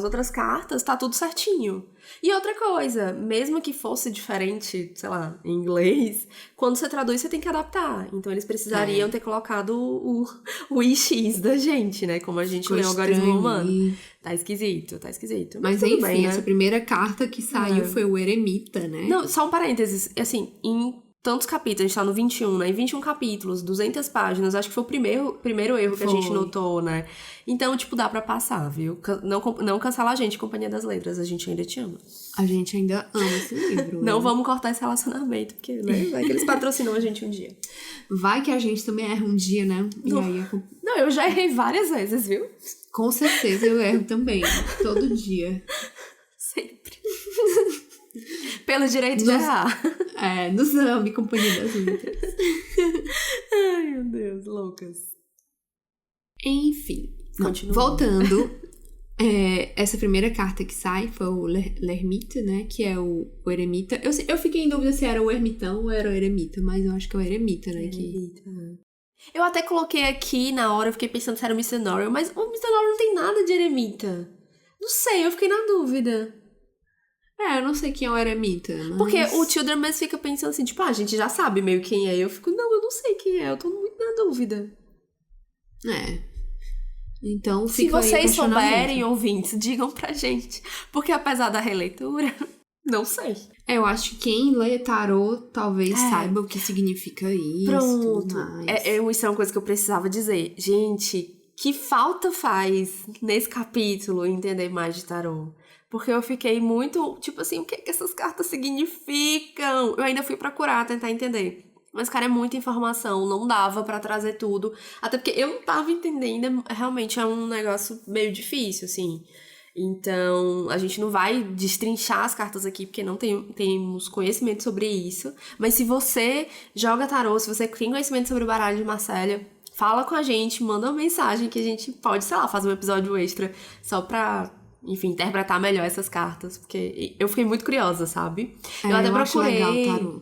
outras cartas tá tudo certinho. E outra coisa, mesmo que fosse diferente, sei lá, em inglês, quando você traduz, você tem que adaptar. Então eles precisariam ter colocado o IX da gente, né? Como a gente lê o algarismo romano. Tá esquisito. Mas tudo enfim, bem, né? essa primeira carta que saiu foi o Eremita, né? Não, só um parênteses. Assim, em tantos capítulos, a gente tá no 21, né? Em 21 capítulos, 200 páginas, acho que foi o primeiro erro que a gente notou, né? Então, tipo, dá pra passar, viu? Não cancela a gente, Companhia das Letras, a gente ainda te ama. A gente ainda ama esse livro. Não né? vamos cortar esse relacionamento, porque, né? Vai que eles patrocinam a gente um dia. Vai que a gente também erra um dia, né? Não, e aí não, eu já errei várias vezes, viu? Com certeza eu erro também, todo dia. Sempre. Pelo direito de errar. Nos ame, Companhia das Letras. Ai, meu Deus, loucas. Enfim, Continua. voltando, essa primeira carta que sai foi o L'Ermite, né? Que é o Eremita. Eu fiquei em dúvida se era o Ermitão ou era o Eremita, mas eu acho que é o Eremita, né? Eu até coloquei aqui na hora, eu fiquei pensando se era o Mr. Norrell, mas o Mr. Norrell não tem nada de eremita. Não sei, eu fiquei na dúvida. Eu não sei quem é o Eremita, mas... Porque o Childermas fica pensando assim, tipo, a gente já sabe meio quem é. Eu fico, não, eu não sei quem é, eu tô muito na dúvida. Então se fica vocês aí souberem, ouvintes, digam pra gente. Porque apesar da releitura, não sei. Eu acho que quem lê tarô talvez saiba o que significa isso. Pronto. Tudo mais. Isso é uma coisa que eu precisava dizer. Gente, que falta faz nesse capítulo entender mais de tarô? Porque eu fiquei muito, tipo assim, o que essas cartas significam? Eu ainda fui procurar, tentar entender. Mas, cara, é muita informação, não dava pra trazer tudo. Até porque eu não tava entendendo, realmente é um negócio meio difícil, assim. Então, a gente não vai destrinchar as cartas aqui, porque não temos conhecimento sobre isso. Mas se você joga tarô, se você tem conhecimento sobre o baralho de Marcélia, fala com a gente, manda uma mensagem que a gente pode, sei lá, fazer um episódio extra só pra... Enfim, interpretar melhor essas cartas, porque eu fiquei muito curiosa, sabe? Eu até procurei... Acho legal o tarô.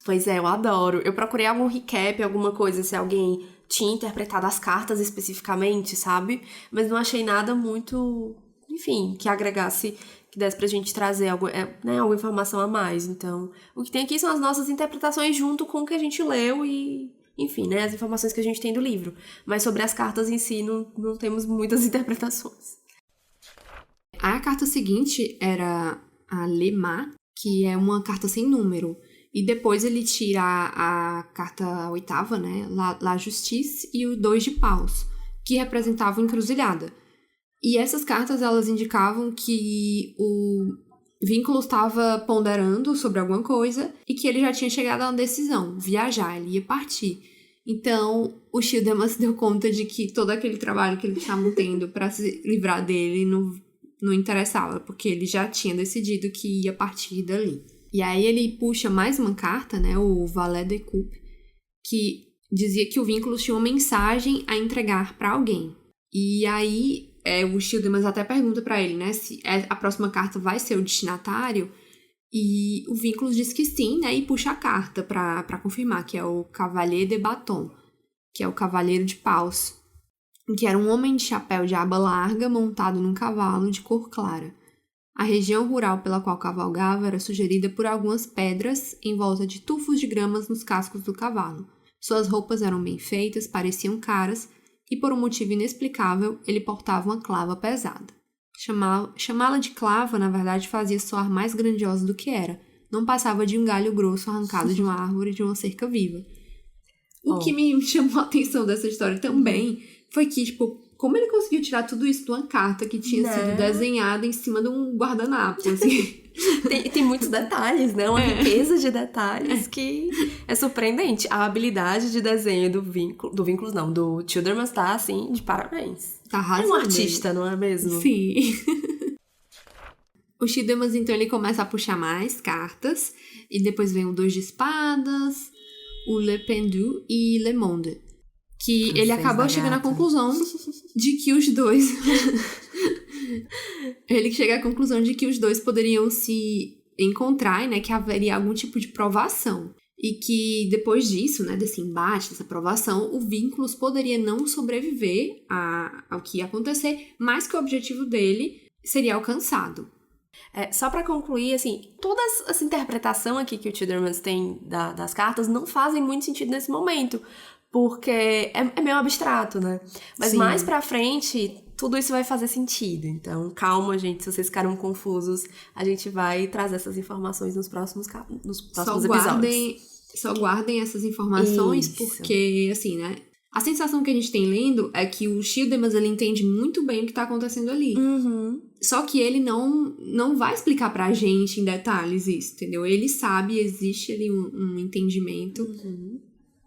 Pois é, eu adoro. Eu procurei algum recap, alguma coisa, se alguém tinha interpretado as cartas especificamente, sabe? Mas não achei nada muito... Enfim, que agregasse, que desse pra gente trazer alguma informação a mais. Então, o que tem aqui são as nossas interpretações junto com o que a gente leu e... Enfim, né? As informações que a gente tem do livro. Mas sobre as cartas em si, não temos muitas interpretações. A carta seguinte era a Lemá, que é uma carta sem número. E depois ele tira a carta oitava, né? La Justice e o 2 de paus, que representavam encruzilhada. E essas cartas, elas indicavam que o vínculo estava ponderando sobre alguma coisa e que ele já tinha chegado a uma decisão, viajar, ele ia partir. Então, o Childermas deu conta de que todo aquele trabalho que eles estavam tendo para se livrar dele não interessava, porque ele já tinha decidido que ia partir dali. E aí ele puxa mais uma carta, né, o Valet de Coupe, que dizia que o vínculo tinha uma mensagem a entregar para alguém. E aí o Childermas até pergunta para ele, né, se a próxima carta vai ser o destinatário, e o vínculo diz que sim, né, e puxa a carta para confirmar, que é o Cavalier de Bâton, que é o Cavaleiro de Paus, que era um homem de chapéu de aba larga montado num cavalo de cor clara. A região rural pela qual cavalgava era sugerida por algumas pedras em volta de tufos de gramas nos cascos do cavalo. Suas roupas eram bem feitas, pareciam caras, e por um motivo inexplicável, ele portava uma clava pesada. Chamá-la de clava, na verdade, fazia soar mais grandiosa do que era. Não passava de um galho grosso arrancado de uma árvore de uma cerca viva. O que me chamou a atenção dessa história também foi que, tipo, como ele conseguiu tirar tudo isso de uma carta que tinha sido desenhada em cima de um guardanapo, assim? Tem muitos detalhes, né? Uma riqueza de detalhes que é surpreendente. A habilidade de desenho do Childermas tá, assim, de parabéns. Tá arrasando. É um artista, não é mesmo? Sim. O Childemas, então, ele começa a puxar mais cartas. E depois vem o 2 de espadas, o Le Pendu e Le Monde. Que ele acabou chegando à conclusão de que os dois... ele chega à conclusão de que os dois poderiam se encontrar, né? Que haveria algum tipo de provação. E que depois disso, né, desse embate, dessa provação, o Vínculos poderia não sobreviver ao que ia acontecer, mas que o objetivo dele seria alcançado. Só pra concluir, assim, toda essa interpretação aqui que o Childermas tem das cartas não fazem muito sentido nesse momento, porque é meio abstrato, né? Mas Sim. Mais pra frente, tudo isso vai fazer sentido. Então, calma, gente, se vocês ficaram confusos, a gente vai trazer essas informações nos próximos episódios. Só guardem essas informações, Isso. Porque, assim, né? A sensação que a gente tem lendo é que o Childemas, ele entende muito bem o que tá acontecendo ali. Uhum. Só que ele não vai explicar pra gente em detalhes isso, entendeu? Ele sabe, existe ali um entendimento,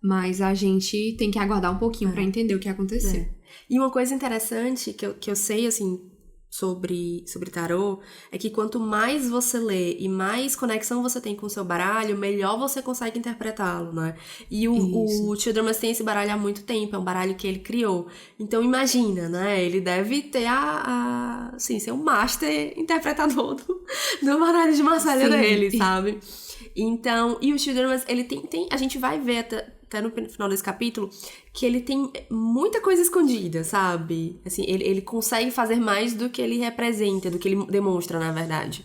mas a gente tem que aguardar um pouquinho pra entender o que aconteceu. E uma coisa interessante que eu sei, assim, sobre tarô, é que quanto mais você lê e mais conexão você tem com o seu baralho, melhor você consegue interpretá-lo, né? E o Childermas tem esse baralho há muito tempo, é um baralho que ele criou. Então imagina, né? Ele deve ter assim, ser um master interpretador do baralho de Marselha dele, sabe? Então, e o Childermas, ele tem a gente vai ver até no final desse capítulo, que ele tem muita coisa escondida, sabe? Assim, ele consegue fazer mais do que ele representa, do que ele demonstra, na verdade.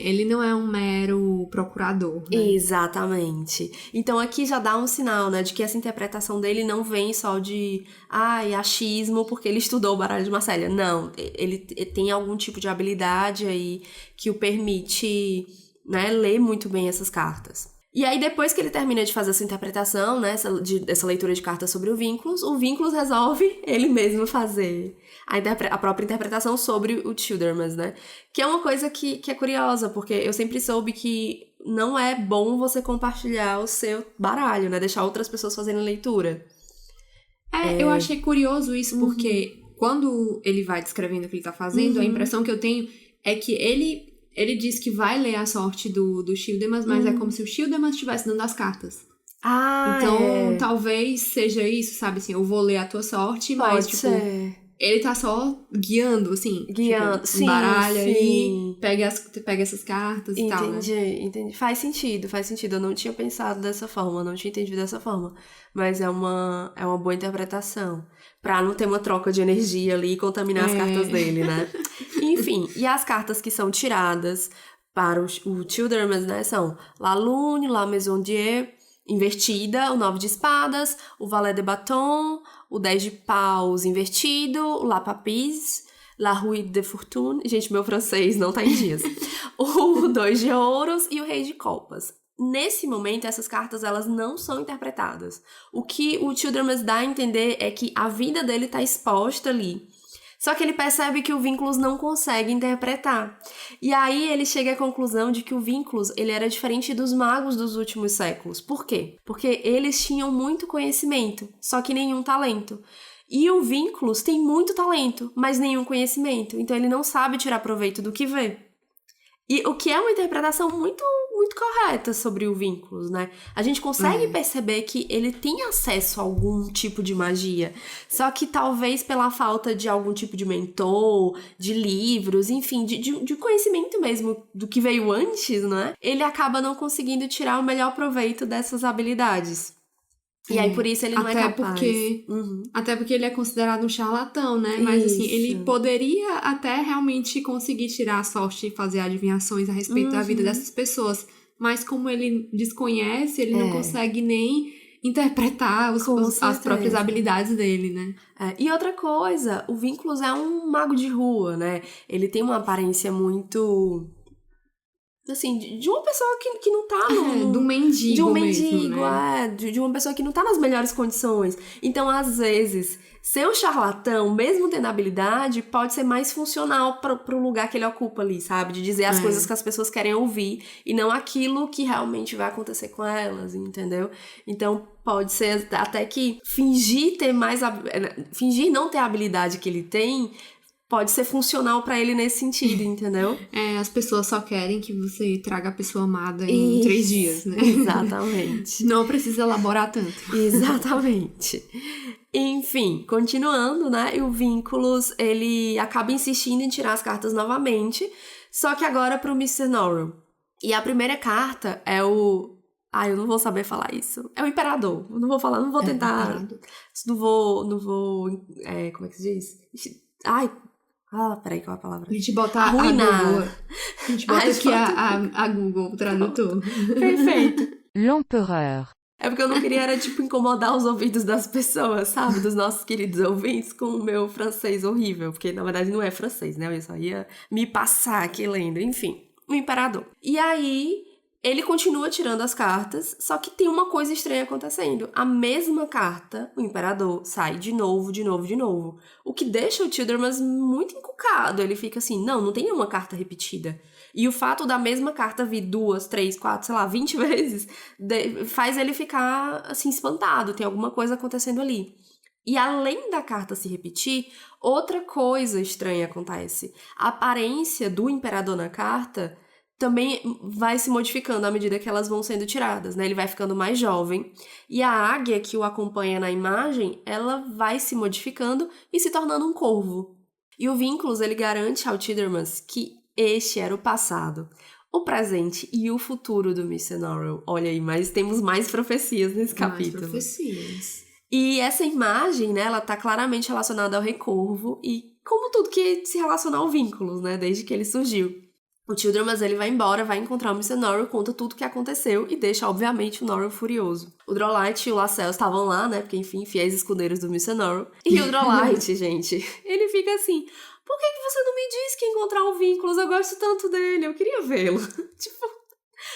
Ele não é um mero procurador, né? Exatamente. Então aqui já dá um sinal, né, de que essa interpretação dele não vem só de achismo porque ele estudou o baralho de Marselha. Não, ele tem algum tipo de habilidade aí que o permite, né, ler muito bem essas cartas. E aí, depois que ele termina de fazer essa interpretação, né, essa leitura de cartas sobre o Vínculos resolve ele mesmo fazer a própria interpretação sobre o Childermas, né? Que é uma coisa que é curiosa, porque eu sempre soube que não é bom você compartilhar o seu baralho, né? Deixar outras pessoas fazerem leitura. Eu achei curioso isso, porque quando ele vai descrevendo o que ele tá fazendo, a impressão que eu tenho é que ele diz que vai ler a sorte do Childemas, mas é como se o Childemas estivesse dando as cartas. Então, talvez seja isso, sabe? Assim, eu vou ler a tua sorte, mas, tipo, ele tá só guiando, assim. Tipo, sim, baralha aí, pega essas cartas e tal, né? Entendi. Faz sentido. Eu não tinha pensado dessa forma, não tinha entendido dessa forma. Mas é uma boa interpretação. Pra não ter uma troca de energia ali e contaminar as cartas dele, né? Enfim, e as cartas que são tiradas para o Childermas, né, são La Lune, La Maison Dieu, invertida, o 9 de espadas, o Valet de Bâton, o 10 de paus invertido, o La Papise, La Rue de Fortune, gente, meu francês não tá em dias, o 2 de ouros e o Rei de copas. Nesse momento, essas cartas, elas não são interpretadas. O que o Childermas dá a entender é que a vida dele tá exposta ali. Só que ele percebe que o Vínculos não consegue interpretar. E aí ele chega à conclusão de que o Vínculos, ele era diferente dos magos dos últimos séculos. Por quê? Porque eles tinham muito conhecimento, só que nenhum talento. E o Vínculos tem muito talento, mas nenhum conhecimento. Então ele não sabe tirar proveito do que vê. E o que é uma interpretação muito correta sobre o Vínculos, né? A gente consegue perceber que ele tem acesso a algum tipo de magia, só que talvez pela falta de algum tipo de mentor, de livros, enfim, de conhecimento mesmo do que veio antes, né? Ele acaba não conseguindo tirar o melhor proveito dessas habilidades. E aí, por isso, ele não é capaz. Até porque ele é considerado um charlatão, né? Mas, assim, ele poderia até realmente conseguir tirar a sorte e fazer adivinhações a respeito da vida dessas pessoas. Mas como ele desconhece, ele não consegue nem interpretar as próprias habilidades dele, né? E outra coisa, o Vínculos é um mago de rua, né? Ele tem uma aparência muito... assim, de uma pessoa que não tá de um mendigo de um mendigo, mendigo, né? De uma pessoa que não tá nas melhores condições. Então, às vezes, ser um charlatão, mesmo tendo habilidade, pode ser mais funcional pro lugar que ele ocupa ali, sabe? De dizer as coisas que as pessoas querem ouvir e não aquilo que realmente vai acontecer com elas, entendeu? Então, pode ser até que fingir não ter a habilidade que ele tem pode ser funcional pra ele nesse sentido, entendeu? As pessoas só querem que você traga a pessoa amada em 3 dias, né? Exatamente. Não precisa elaborar tanto. Exatamente. Enfim, continuando, né? E o Vínculos, ele acaba insistindo em tirar as cartas novamente, só que agora pro Mr. Norrell. E a primeira carta é o... eu não vou saber falar isso. É o Imperador. Eu não vou falar, não vou tentar... Não vou... como é que se diz? Peraí, qual é a palavra? A gente bota Arruinar. a Google. A gente bota aqui a Google Tradutor. Perfeito. L'Empereur. É porque eu não queria, era, incomodar os ouvidos das pessoas, sabe? Dos nossos queridos ouvintes com o meu francês horrível. Porque, na verdade, não é francês, né? Eu só ia me passar aqui lendo. Enfim, o Imperador. E aí, ele continua tirando as cartas, só que tem uma coisa estranha acontecendo. A mesma carta, o Imperador, sai de novo. O que deixa o Childermas muito encucado. Ele fica assim, não tem nenhuma carta repetida. E o fato da mesma carta vir 2, 3, 4, 20 vezes, faz ele ficar, assim, espantado. Tem alguma coisa acontecendo ali. E além da carta se repetir, outra coisa estranha acontece. A aparência do Imperador na carta também vai se modificando à medida que elas vão sendo tiradas, né? Ele vai ficando mais jovem. E a águia que o acompanha na imagem, ela vai se modificando e se tornando um corvo. E o Vínculos, ele garante ao Childermas que este era o passado, o presente e o futuro do Mr. Norrell. Olha aí, mas temos mais profecias nesse capítulo. Mais profecias. E essa imagem, né, ela tá claramente relacionada ao Rei Corvo e como tudo que se relaciona ao Vínculos, né, desde que ele surgiu. O Childermas, ele vai embora, vai encontrar o Mr. Norrell, conta tudo o que aconteceu e deixa, obviamente, o Norrell furioso. O Drolight e o Lascelles estavam lá, né, porque, enfim, fiéis escudeiros do Mr. Norrell. E o Drolight, gente, ele fica assim... Por que você não me disse que ia encontrar o Vínculos? Eu gosto tanto dele, eu queria vê-lo.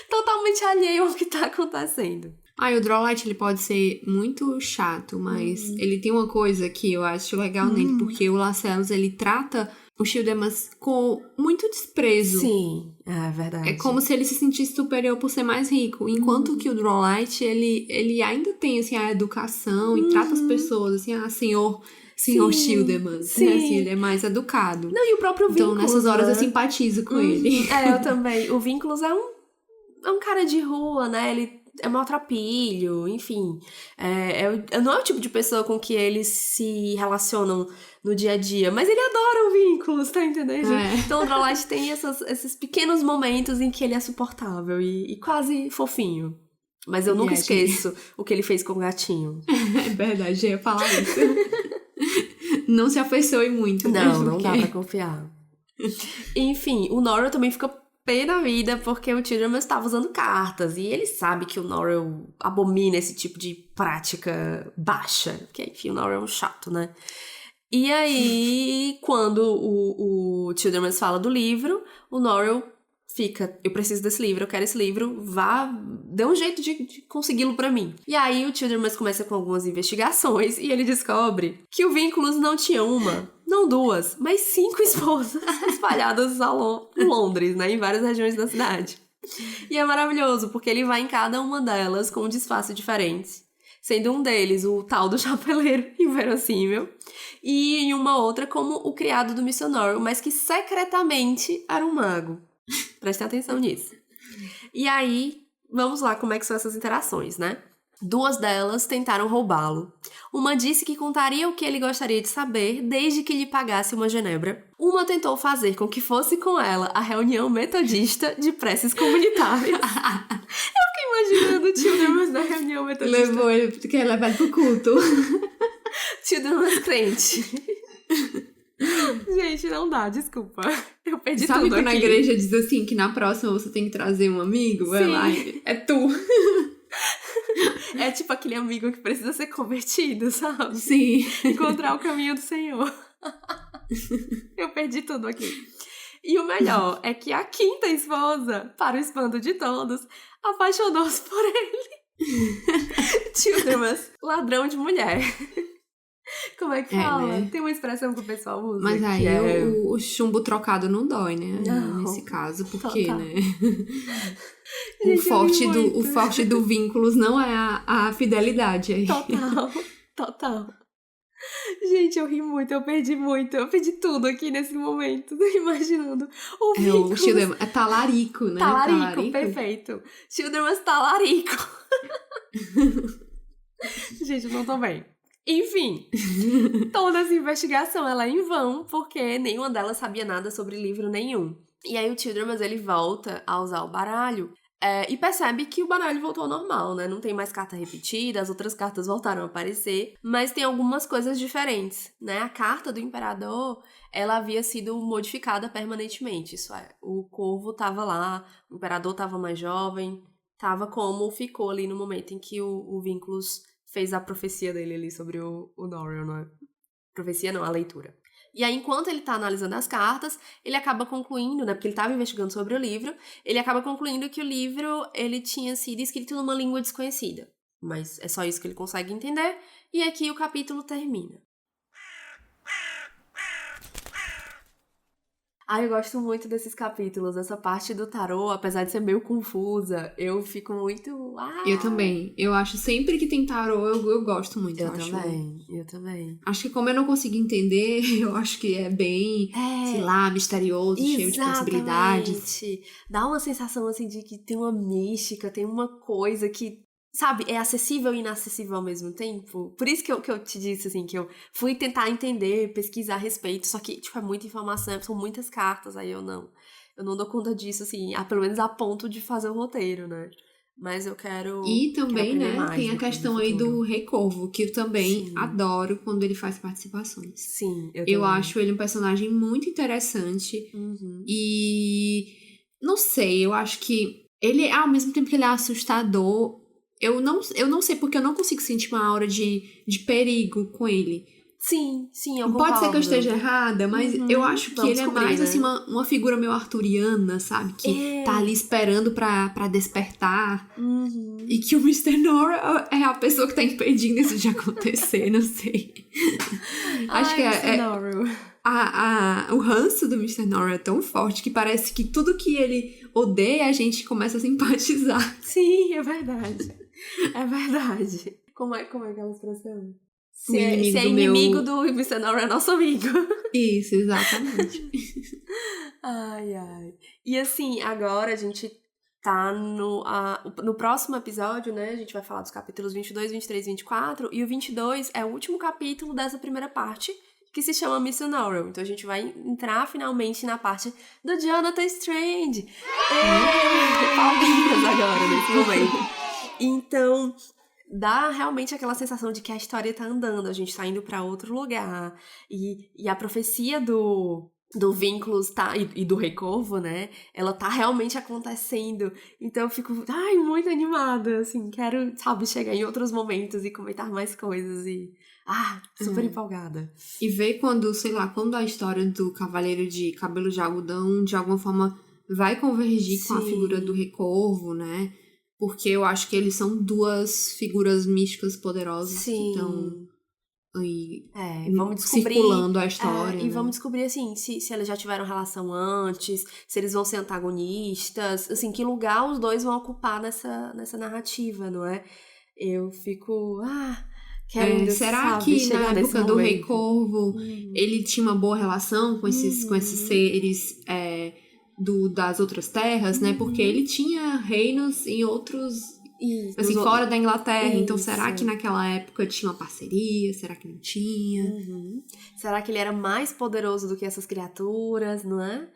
Totalmente alheio ao que tá acontecendo. O Drolight, ele pode ser muito chato, mas ele tem uma coisa que eu acho legal nele, porque o Lascelles, ele trata o Childermas com muito desprezo. Sim, é verdade. É como se ele se sentisse superior por ser mais rico, enquanto que o Drolight, ele ainda tem, assim, a educação e trata as pessoas, assim, senhor Childermas, sim. Né? Assim, ele é mais educado. Não, e o próprio Vínculos, então, nessas horas, né? eu simpatizo com ele. Eu também. O Vínculos é um cara de rua, né? Ele é maltrapilho, enfim. Não é o tipo de pessoa com que eles se relacionam no dia a dia, mas ele adora o Vínculos, tá entendendo? Então o Drolight tem esses pequenos momentos em que ele é suportável e quase fofinho. Mas eu nunca esqueço o que ele fez com o gatinho. É verdade, eu ia falar isso. Não se afeiçoe muito, né? Não dá pra confiar. Enfim, o Norrell também fica pé da vida porque o Childermas estava usando cartas. E ele sabe que o Norrell abomina esse tipo de prática baixa. Porque, enfim, o Norrell é um chato, né? E aí, quando o Childermas fala do livro, o Norrell fica, eu preciso desse livro, eu quero esse livro, dê um jeito de consegui-lo pra mim. E aí o Childermas começa com algumas investigações e ele descobre que o Vínculos não tinha uma, não 2, mas 5 esposas espalhadas em Londres, né, em várias regiões da cidade. E é maravilhoso, porque ele vai em cada uma delas com um disfarce diferente, sendo um deles o tal do chapeleiro inverossímil, e em uma outra como o criado do Mr. Norrell, mas que secretamente era um mago. Prestem atenção nisso. E aí, vamos lá como é que são essas interações, né? 2 delas tentaram roubá-lo. Uma disse que contaria o que ele gostaria de saber desde que lhe pagasse uma genebra. Uma tentou fazer com que fosse com ela a reunião metodista de preces comunitárias. Eu fiquei imaginando o Childermas na reunião metodista. Ele quer levar ele pro culto. Childermas crente. Gente, não dá, desculpa. Eu perdi Sabe tudo quando aqui. a igreja diz assim, que na próxima você tem que trazer um amigo? Sim. É tu. É tipo aquele amigo que precisa ser convertido, sabe? Sim. Encontrar o caminho do Senhor. Eu perdi tudo aqui. E o melhor é que a 5ª esposa, para o espanto de todos, apaixonou-se por ele. Childermas, ladrão de mulher. Como é que fala? Né? Tem uma expressão que o pessoal usa. Mas aí o chumbo trocado não dói, né? Não. Nesse caso, porque, Total. né? Gente, o forte do Vínculos não é a fidelidade aí. Total. Gente, eu ri muito, eu perdi tudo aqui nesse momento, imaginando o O Vinculus. Childermas é talarico, né? Talarico, perfeito. Childermas talarico. Gente, eu não tô bem. Enfim, toda essa investigação ela é em vão, porque nenhuma delas sabia nada sobre livro nenhum. E aí o Childermas, ele volta a usar o baralho e percebe que o baralho voltou ao normal, né? Não tem mais carta repetida, as outras cartas voltaram a aparecer, mas tem algumas coisas diferentes, né? A carta do Imperador, ela havia sido modificada permanentemente, isso é, o Corvo tava lá, o Imperador tava mais jovem, tava como ficou ali no momento em que o Vinculus fez a profecia dele ali sobre o Noriel, não é? Profecia não, a leitura. E aí, enquanto ele tá analisando as cartas, ele acaba concluindo, né, porque ele tava investigando sobre o livro, ele acaba concluindo que o livro, ele tinha sido escrito numa língua desconhecida. Mas é só isso que ele consegue entender, e aqui o capítulo termina. Eu gosto muito desses capítulos, essa parte do tarô, apesar de ser meio confusa, eu fico muito... Eu também. Eu acho sempre que tem tarô, eu gosto muito. Eu também. Acho que como eu não consigo entender, eu acho que é bem, sei lá, misterioso, cheio de possibilidades. Dá uma sensação, assim, de que tem uma mística, tem uma coisa que... Sabe, é acessível e inacessível ao mesmo tempo. Por isso que eu te disse, assim, que eu fui tentar entender, pesquisar a respeito. Só que, tipo, é muita informação, são muitas cartas, aí eu não dou conta disso, assim, pelo menos a ponto de fazer o roteiro, né? Mas eu quero... E também, quero né, tem a questão aí do Rei Corvo, que eu também adoro quando ele faz participações. Sim, eu acho ele um personagem muito interessante. E... não sei, eu acho que ele, ao mesmo tempo que ele é assustador... Eu não sei porque eu não consigo sentir uma aura de perigo com ele. Sim, eu concordo. Pode ser que eu esteja errada, mas eu acho que ele é mais, assim, uma figura meio arturiana, sabe? Que tá ali esperando pra despertar. E que o Mr. Nora é a pessoa que tá impedindo isso de acontecer, não sei. Acho que o ranço do Mr. Nora é tão forte que parece que tudo que ele odeia, a gente começa a simpatizar. Sim, é verdade. É verdade. Como é aquela expressão? Se é inimigo do Mr. Nora, é nosso amigo. Isso, exatamente. E assim, agora a gente tá no próximo episódio, né? A gente vai falar dos capítulos 22, 23 e 24. E o 22 é o último capítulo dessa primeira parte, que se chama Mr. Norrell. Então a gente vai entrar finalmente na parte do Jonathan Strange. Palminhas agora, nesse momento. Então, dá realmente aquela sensação de que a história tá andando, a gente tá indo pra outro lugar. E a profecia do Vinculus e do Rei Corvo, né? Ela tá realmente acontecendo. Então eu fico, muito animada, assim. Quero, sabe, chegar em outros momentos e comentar mais coisas e... super empolgada. E ver quando a história do Cavaleiro de Cabelo de Algodão, de alguma forma, vai convergir com a figura do Rei Corvo, né? Porque eu acho que eles são duas figuras místicas poderosas que estão vamos descobrir, circulando a história. E vamos descobrir, assim, se eles já tiveram relação antes, se eles vão ser antagonistas, assim, que lugar os dois vão ocupar nessa narrativa, não é? Eu fico... quero será que na época do Rei Corvo ele tinha uma boa relação com esses seres... das outras terras, né? Porque ele tinha reinos em outros... fora da Inglaterra. Então, será que naquela época tinha uma parceria? Será que não tinha? Será que ele era mais poderoso do que essas criaturas, não é?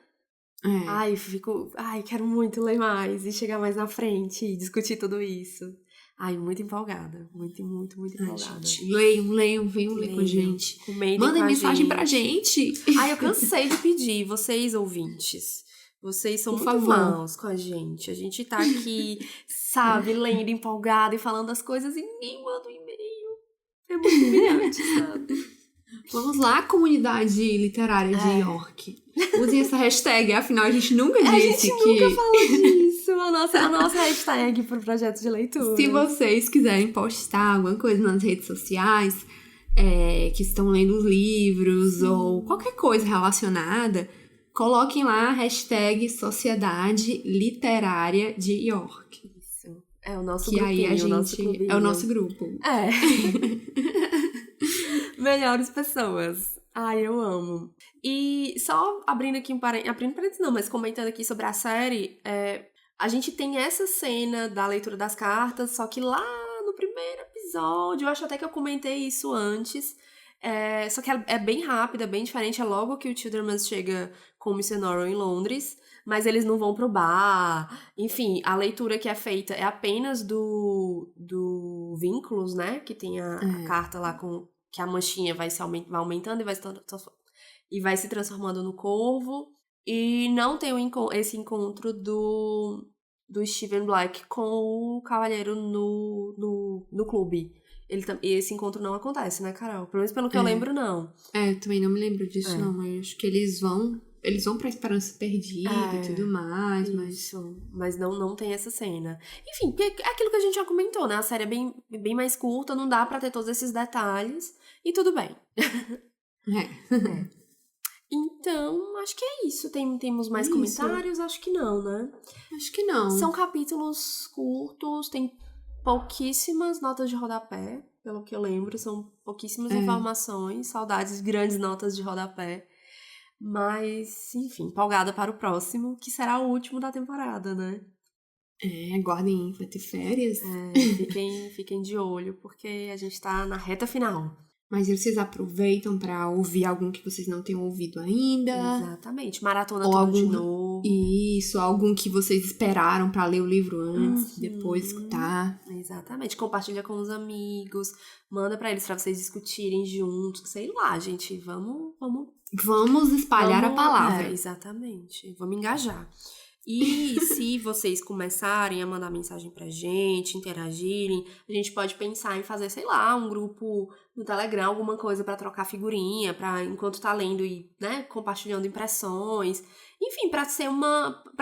Quero muito ler mais e chegar mais na frente e discutir tudo isso. Muito empolgada. Muito empolgada. Gente, leiam, venham ler com a gente. Mandem mensagem pra gente. Eu cansei de pedir, vocês ouvintes. Vocês são muito maus com a gente. A gente tá aqui, sabe, lendo empolgada e falando as coisas e ninguém manda um e-mail. É muito humilhante, sabe? Vamos lá, comunidade literária de York. Usem essa hashtag, afinal a gente nunca disse que... A gente nunca falou disso. A nossa hashtag pro projeto de leitura. Se vocês quiserem postar alguma coisa nas redes sociais, que estão lendo os livros ou qualquer coisa relacionada... Coloquem lá a hashtag Sociedade Literária de York. Isso. É o nosso grupinho, aí a gente... É o nosso grupo. Melhores pessoas. Ai, eu amo. E só abrindo aqui abrindo parênteses não, mas comentando aqui sobre a série, a gente tem essa cena da leitura das cartas, só que lá no primeiro episódio, eu acho até que eu comentei isso antes, só que é bem rápida, bem diferente, é logo que o Childermas chega com o Mr. Norrell em Londres, mas eles não vão pro bar, enfim, a leitura que é feita é apenas do Vínculos, né, que tem a carta lá com que a manchinha vai aumentando e vai se transformando no corvo, e não tem esse encontro do Stephen Black com o Cavalheiro no clube. Esse encontro não acontece, né, Carol? Pelo menos pelo que eu lembro, não. Eu também não me lembro disso, não. Mas acho que eles vão pra Esperança Perdida e tudo mais, mas não tem essa cena. Enfim, é aquilo que a gente já comentou, né? A série é bem mais curta, não dá pra ter todos esses detalhes, e tudo bem. Então, acho que é isso. Temos mais comentários? Acho que não, né? Acho que não. São capítulos curtos, tem pouquíssimas notas de rodapé, pelo que eu lembro. São pouquíssimas informações, saudades, grandes notas de rodapé. Mas, enfim, empolgada para o próximo, que será o último da temporada, né? Aguardem, vai ter férias. Fiquem de olho, porque a gente tá na reta final. Mas vocês aproveitam pra ouvir algum que vocês não tenham ouvido ainda. Exatamente. Maratona tudo de novo. Isso, algum que vocês esperaram pra ler o livro antes, depois escutar. Exatamente. Compartilha com os amigos, manda pra eles pra vocês discutirem juntos. Sei lá, gente, Vamos espalhar a palavra. Exatamente. Vamos engajar. E se vocês começarem a mandar mensagem pra gente, interagirem, a gente pode pensar em fazer, sei lá, um grupo no Telegram, alguma coisa pra trocar figurinha, pra enquanto tá lendo e, né, compartilhando impressões. Enfim, pra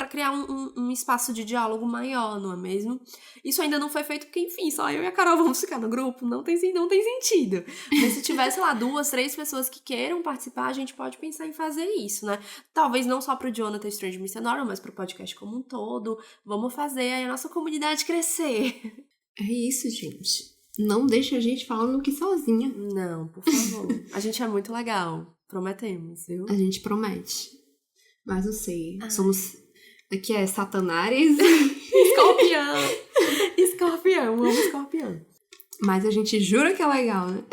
criar um espaço de diálogo maior, não é mesmo? Isso ainda não foi feito porque, enfim, só eu e a Carol vamos ficar no grupo, não tem sentido. Mas se tiver, sei lá, 2, 3 pessoas que queiram participar, a gente pode pensar em fazer isso, né? Talvez não só pro Jonathan Strange Missionário, mas pro podcast como um todo. Vamos fazer aí a nossa comunidade crescer. É isso, gente. Não deixa a gente falando aqui sozinha. Não, por favor. A gente é muito legal. Prometemos, viu? A gente promete. Mas não sei. Somos... Aqui é Satanares. Escorpião. Amo escorpião. Mas a gente jura que é legal, né?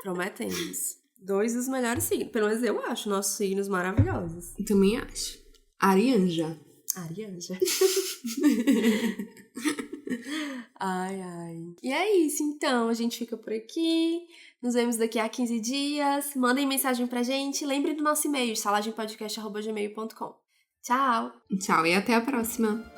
Prometemos. 2 dos melhores signos. Pelo menos eu acho nossos signos maravilhosos. Eu também acho. Arianja. Ai. E é isso, então. A gente fica por aqui. Nos vemos daqui a 15 dias. Mandem mensagem pra gente. Lembrem do nosso e-mail, salagempodcast@gmail.com. Tchau! Tchau e até a próxima!